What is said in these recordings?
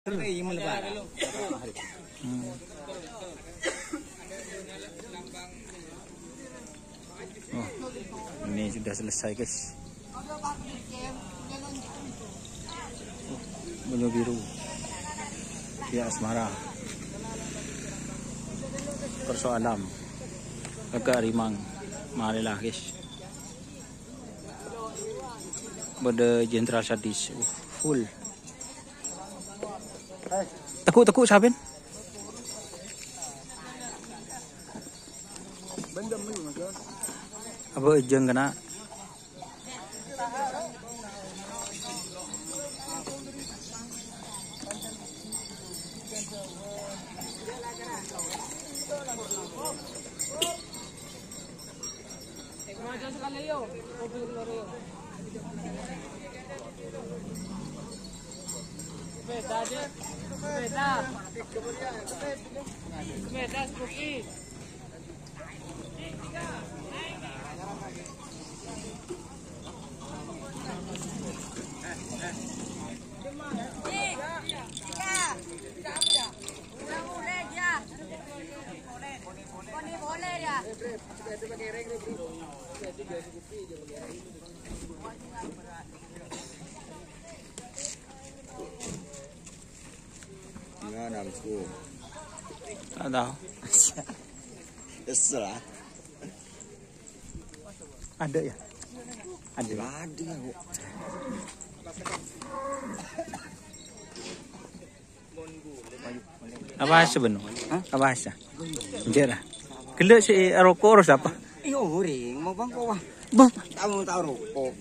Oh, ini sudah selesai guys. Bunyo biru ya asmara persoalan agak rimang marilah guys. Pada Jenderal Sadis full tekuk sabin apa ejeng kena Sepeda Spooky. Gimana bosku? Tak tahu. Kesel lah. Ada ya? Ada. Ada kok. Apa sebenarnya? Apa asa? Enggak. Gelek si rokok harus apa? Iyo goreng, mau bang kok wah. Bah, Tahu rokok.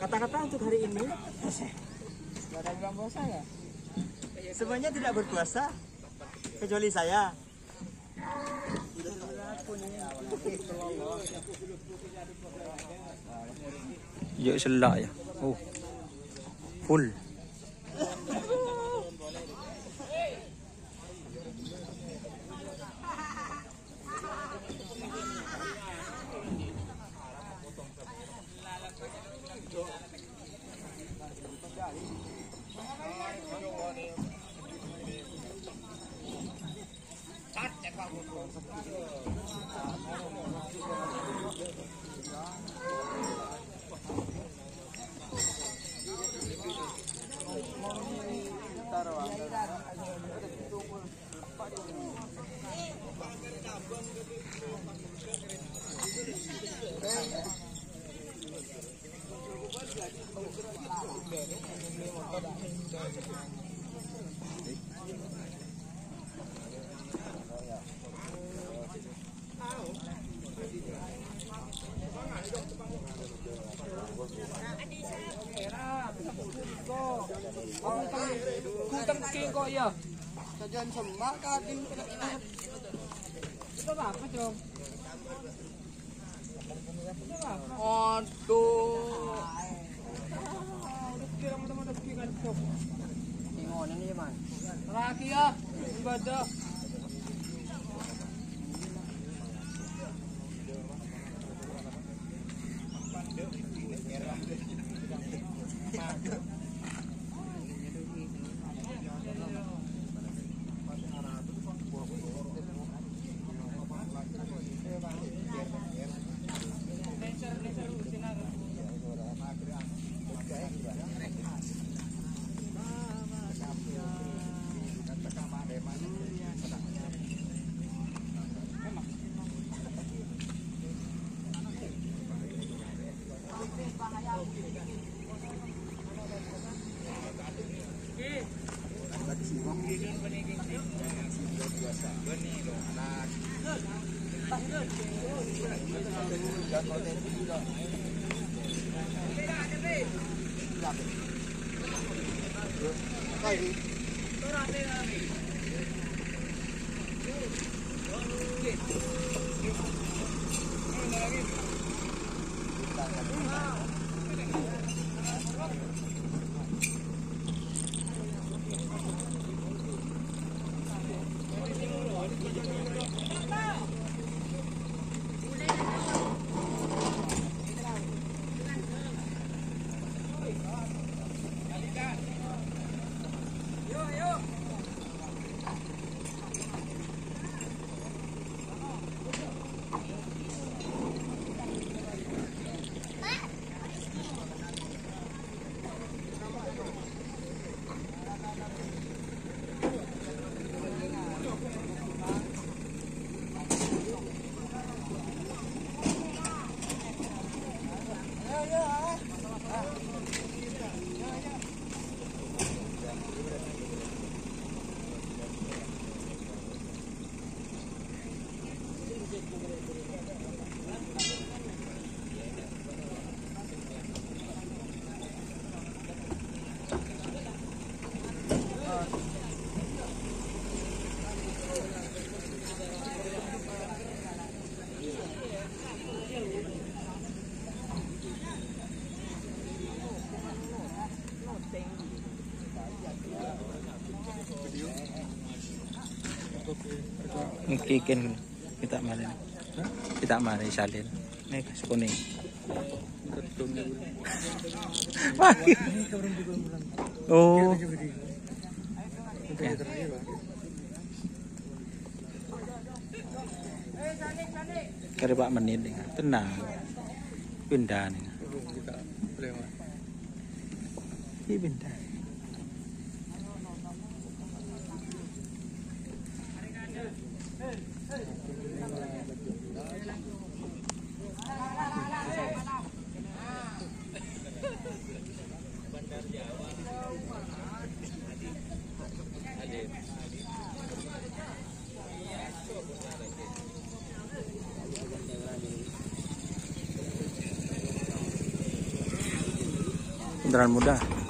Kata-kata untuk hari ini nggak ada bilang puasa ya? Semuanya tidak berpuasa kecuali saya. yuk selak ya. Oh, full. Kutang kiko ya. Sajian semak kading Itu apa, Jom? aduh. Kira teman-teman kan, Jom. Ingon ini man. Laki ya, ibadah. kikin kita mari. Kita mari salin. Nih suku nih. Pagi. Oh. Ya. Kari Pak menit nih, tenang. Pindah nih. Ini pindah. Beneran mudah.